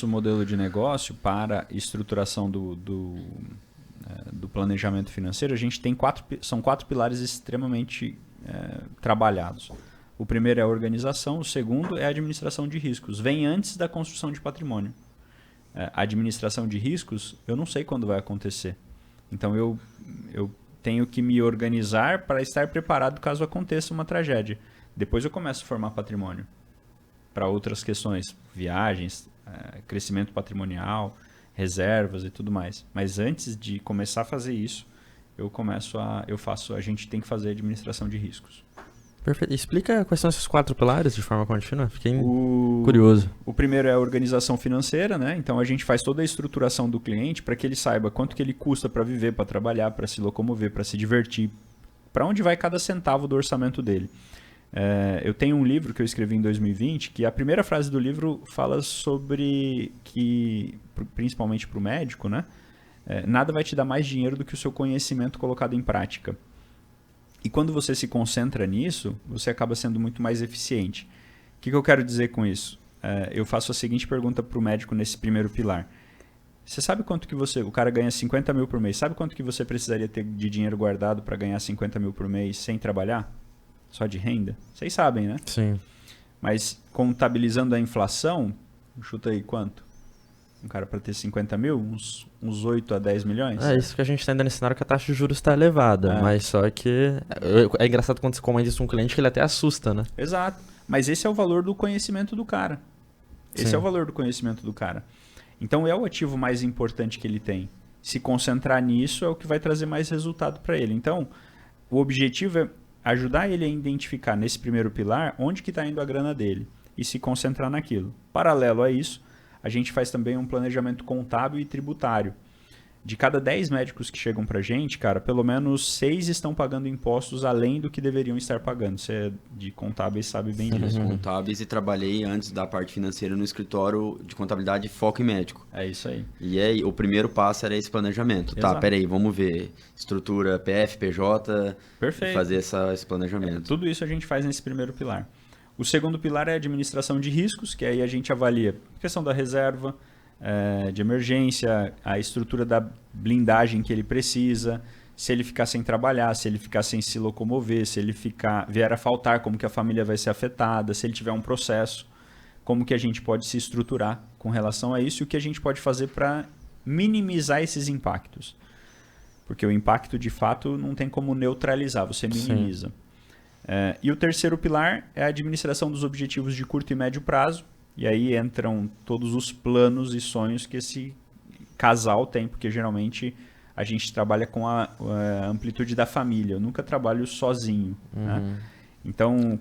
nosso modelo de negócio, para estruturação do planejamento financeiro, a gente tem são 4 pilares extremamente trabalhados. O primeiro é a organização, o segundo é a administração de riscos. Vem antes da construção de patrimônio. A administração de riscos, eu não sei quando vai acontecer. Então, eu tenho que me organizar para estar preparado caso aconteça uma tragédia. Depois eu começo a formar patrimônio para outras questões, viagens, crescimento patrimonial, reservas e tudo mais. Mas antes de começar a fazer isso, a gente tem que fazer administração de riscos. Perfeito. Explica quais são esses 4 pilares de forma contínua. Fiquei curioso. O primeiro é a organização financeira, né? Então a gente faz toda a estruturação do cliente para que ele saiba quanto que ele custa para viver, para trabalhar, para se locomover, para se divertir, para onde vai cada centavo do orçamento dele. Eu tenho um livro que eu escrevi em 2020 que a primeira frase do livro fala sobre que, principalmente para o médico, né? Nada vai te dar mais dinheiro do que o seu conhecimento colocado em prática. E quando você se concentra nisso, você acaba sendo muito mais eficiente. O que eu quero dizer com isso? Eu faço a seguinte pergunta para o médico nesse primeiro pilar. Você sabe quanto que o cara ganha 50 mil por mês, sabe quanto que você precisaria ter de dinheiro guardado para ganhar 50 mil por mês sem trabalhar? Só de renda? Vocês sabem, né? Sim. Mas contabilizando a inflação, chuta aí quanto? Um cara para ter 50 mil, uns 8 a 10 milhões? É isso que a gente está ainda nesse cenário que a taxa de juros está elevada. Mas só que é engraçado quando você comenta isso com um cliente que ele até assusta, né? Exato. Mas esse é o valor do conhecimento do cara. Esse é o valor do conhecimento do cara. Então é o ativo mais importante que ele tem. Se concentrar nisso é o que vai trazer mais resultado para ele. Então, o objetivo é ajudar ele a identificar nesse primeiro pilar onde que está indo a grana dele e se concentrar naquilo. Paralelo a isso, a gente faz também um planejamento contábil e tributário. De cada 10 médicos que chegam pra gente, cara, pelo menos 6 estão pagando impostos além do que deveriam estar pagando. Você é de contábeis, sabe bem disso. Contábeis, e trabalhei antes da parte financeira no escritório de contabilidade foco em médico. É isso aí. E aí, o primeiro passo era esse planejamento. Exato. Tá, peraí, vamos ver. Estrutura PF, PJ. Perfeito. Fazer esse planejamento. Tudo isso a gente faz nesse primeiro pilar. O segundo pilar é a administração de riscos, que aí a gente avalia a questão da reserva, de emergência, a estrutura da blindagem que ele precisa, se ele ficar sem trabalhar, se ele ficar sem se locomover, se ele vier a faltar, como que a família vai ser afetada, se ele tiver um processo, como que a gente pode se estruturar com relação a isso e o que a gente pode fazer para minimizar esses impactos. Porque o impacto, de fato, não tem como neutralizar, você minimiza. Sim. E o terceiro pilar é a administração dos objetivos de curto e médio prazo. E aí entram todos os planos e sonhos que esse casal tem, porque geralmente a gente trabalha com a amplitude da família. Eu nunca trabalho sozinho. Né? Então,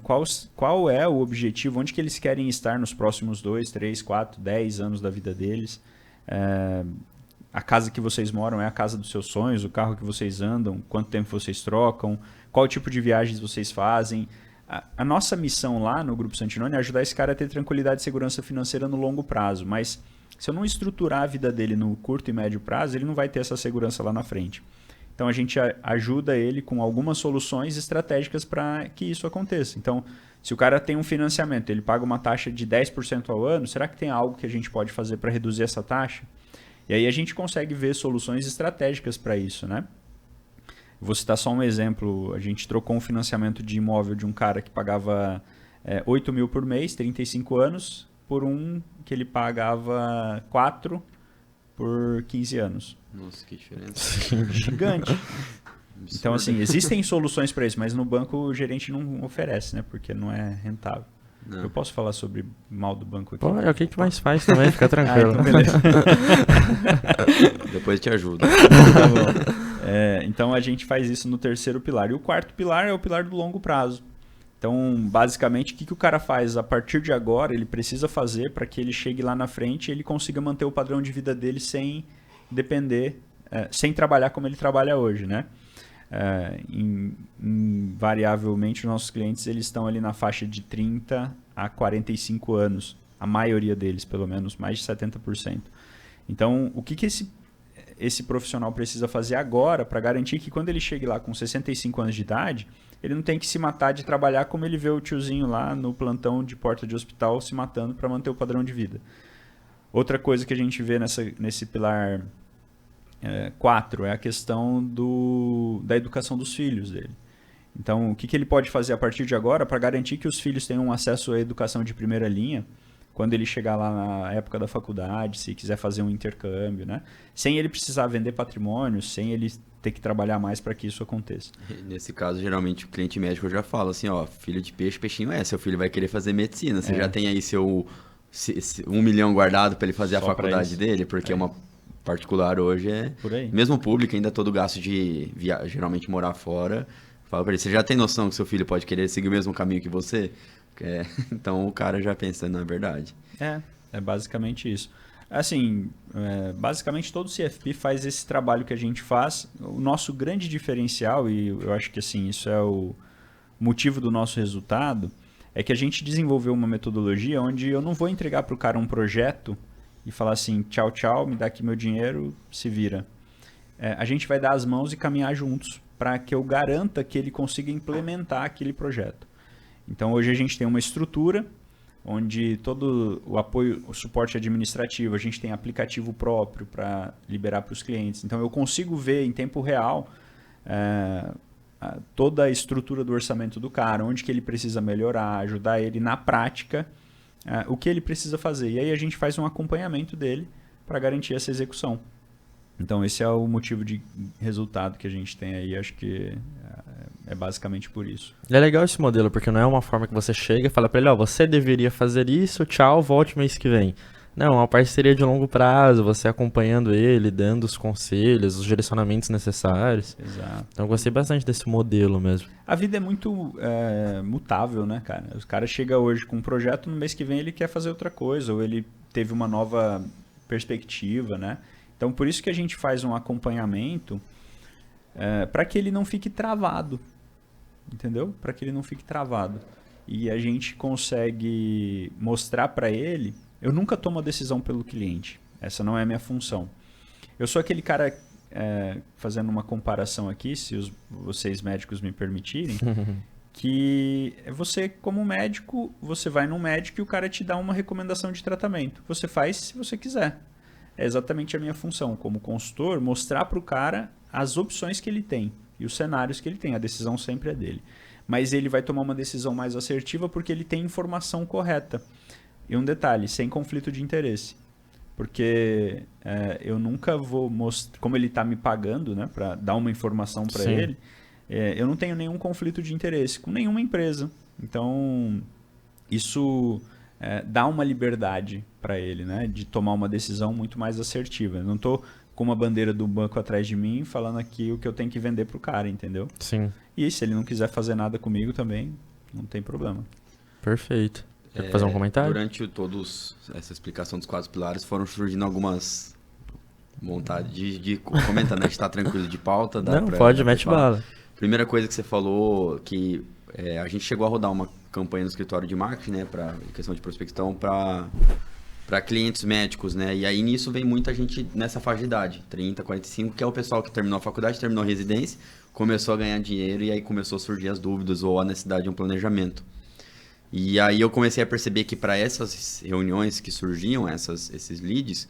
qual é o objetivo? Onde que eles querem estar nos próximos 2, 3, 4, 10 anos da vida deles? A casa que vocês moram é a casa dos seus sonhos? O carro que vocês andam? Quanto tempo vocês trocam? Qual tipo de viagens vocês fazem? A nossa missão lá no Grupo Santinoni é ajudar esse cara a ter tranquilidade e segurança financeira no longo prazo. Mas se eu não estruturar a vida dele no curto e médio prazo, ele não vai ter essa segurança lá na frente. Então a gente ajuda ele com algumas soluções estratégicas para que isso aconteça. Então, se o cara tem um financiamento, ele paga uma taxa de 10% ao ano, será que tem algo que a gente pode fazer para reduzir essa taxa? E aí a gente consegue ver soluções estratégicas para isso, né? Vou citar só um exemplo. A gente trocou um financiamento de imóvel de um cara que pagava 8 mil por mês, 35 anos, por um que ele pagava 4 por 15 anos. Nossa, que diferença. Gigante. Então, assim, existem soluções para isso, mas no banco o gerente não oferece, né? Porque não é rentável. Não. Eu posso falar sobre mal do banco aqui? Pô, é o que mais faz também, fica tranquilo. Então beleza. Depois te ajudo. Tá bom. Então a gente faz isso no terceiro pilar. E o quarto pilar é o pilar do longo prazo. Então, basicamente, o que o cara faz a partir de agora, ele precisa fazer para que ele chegue lá na frente e ele consiga manter o padrão de vida dele sem depender, sem trabalhar como ele trabalha hoje, né? Invariavelmente, os nossos clientes eles estão ali na faixa de 30 a 45 anos. A maioria deles, pelo menos, mais de 70%. Então, o que esse profissional precisa fazer agora para garantir que quando ele chegue lá com 65 anos de idade, ele não tem que se matar de trabalhar como ele vê o tiozinho lá no plantão de porta de hospital se matando para manter o padrão de vida. Outra coisa que a gente vê nesse pilar 4 é a questão da educação dos filhos dele. Então, o que ele pode fazer a partir de agora para garantir que os filhos tenham acesso à educação de primeira linha quando ele chegar lá na época da faculdade, se quiser fazer um intercâmbio, né? Sem ele precisar vender patrimônio, sem ele ter que trabalhar mais para que isso aconteça. Nesse caso, geralmente, o cliente médico já fala assim, ó, filho de peixe, peixinho é, seu filho vai querer fazer medicina, você já tem aí seu 1 milhão guardado para ele fazer Só a faculdade dele, porque uma particular hoje por aí. Mesmo público, ainda todo gasto de geralmente morar fora, fala para ele, você já tem noção que seu filho pode querer seguir o mesmo caminho que você? Então o cara já pensa, não é verdade. É basicamente isso. Assim, basicamente todo CFP faz esse trabalho que a gente faz. O nosso grande diferencial, e eu acho que assim, isso é o motivo do nosso resultado, é que a gente desenvolveu uma metodologia onde eu não vou entregar para o cara um projeto e falar assim, tchau, tchau, me dá aqui meu dinheiro, se vira. A gente vai dar as mãos e caminhar juntos para que eu garanta que ele consiga implementar aquele projeto. Então hoje a gente tem uma estrutura onde todo o apoio, o suporte administrativo, a gente tem aplicativo próprio para liberar para os clientes. Então eu consigo ver em tempo real toda a estrutura do orçamento do cara, onde que ele precisa melhorar, ajudar ele na prática, o que ele precisa fazer. E aí a gente faz um acompanhamento dele para garantir essa execução. Então esse é o motivo de resultado que a gente tem aí, acho que é basicamente por isso. É legal esse modelo, porque não é uma forma que você chega e fala pra ele, ó, você deveria fazer isso, tchau, volte mês que vem. Não, é uma parceria de longo prazo, você acompanhando ele, dando os conselhos, os direcionamentos necessários. Exato. Então eu gostei bastante desse modelo mesmo. A vida é muito mutável, né, cara? O cara chega hoje com um projeto, no mês que vem ele quer fazer outra coisa, ou ele teve uma nova perspectiva, né? Então por isso que a gente faz um acompanhamento para que ele não fique travado, entendeu? Para que ele não fique travado. E a gente consegue mostrar para ele. Eu nunca tomo a decisão pelo cliente. Essa não é a minha função. Eu sou aquele cara, fazendo uma comparação aqui, se vocês médicos me permitirem, que você, como médico, você vai num médico e o cara te dá uma recomendação de tratamento. Você faz se você quiser. É exatamente a minha função, como consultor, mostrar para o cara as opções que ele tem e os cenários que ele tem. A decisão sempre é dele. Mas ele vai tomar uma decisão mais assertiva porque ele tem informação correta. E um detalhe, sem conflito de interesse. Porque eu nunca vou mostrar, como ele está me pagando, né, para dar uma informação para ele, eu não tenho nenhum conflito de interesse com nenhuma empresa. Então, isso dá uma liberdade para ele, né, de tomar uma decisão muito mais assertiva. Eu não estou com uma bandeira do banco atrás de mim falando aqui o que eu tenho que vender para o cara, entendeu? Sim. E se ele não quiser fazer nada comigo também, não tem problema. Perfeito. Quer fazer um comentário? Durante essa explicação dos 4 pilares, foram surgindo algumas vontades de comentar, né? A gente tá tranquilo de pauta. Não, pode, mete bala. Primeira coisa que você falou, que a gente chegou a rodar uma campanha no escritório de marketing, né? Para questão de prospecção, para clientes médicos, né? E aí nisso vem muita gente nessa faixa de idade, 30, 45, que é o pessoal que terminou a faculdade, terminou a residência, começou a ganhar dinheiro e aí começou a surgir as dúvidas ou a necessidade de um planejamento. E aí eu comecei a perceber que para essas reuniões que surgiam, esses leads,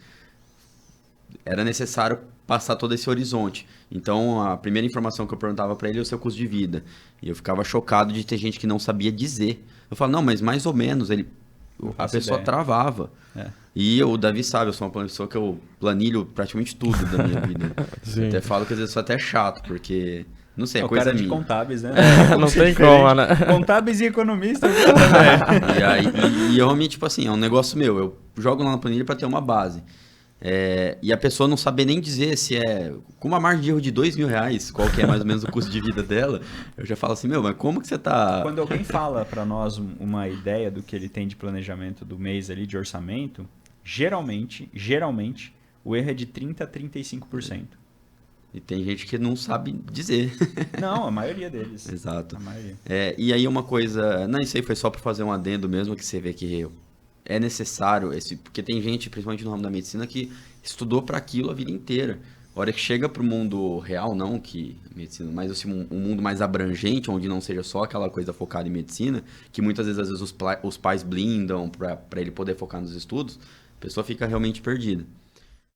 era necessário passar todo esse horizonte. Então, a primeira informação que eu perguntava para ele é o seu custo de vida. E eu ficava chocado de ter gente que não sabia dizer. Eu falo, não, mas mais ou menos, a pessoa travava. E o Davi sabe, eu sou uma pessoa que eu planilho praticamente tudo da minha vida. Eu até falo que às vezes sou até chato, porque... Não sei, é coisa cara minha. de contábeis, né? Não tem como, né? Contábeis e economistas. E realmente, tipo assim, é um negócio meu. Eu jogo lá na planilha para ter uma base. E a pessoa não saber nem dizer se com uma margem de erro de R$2.000, qual que é mais ou menos o custo de vida dela, eu já falo assim, mas como que você tá... Quando alguém fala para nós uma ideia do que ele tem de planejamento do mês ali, de orçamento, geralmente, o erro é de 30% a 35%. E tem gente que não sabe dizer. Não, a maioria deles. Exato. A maioria. E aí uma coisa... Não, isso aí foi só para fazer um adendo mesmo, que você vê que é necessário, porque tem gente, principalmente no ramo da medicina, que estudou para aquilo a vida inteira. A hora que chega para o mundo real, não que medicina, mas assim, um mundo mais abrangente, onde não seja só aquela coisa focada em medicina, que muitas vezes, os pais blindam para ele poder focar nos estudos, a pessoa fica realmente perdida.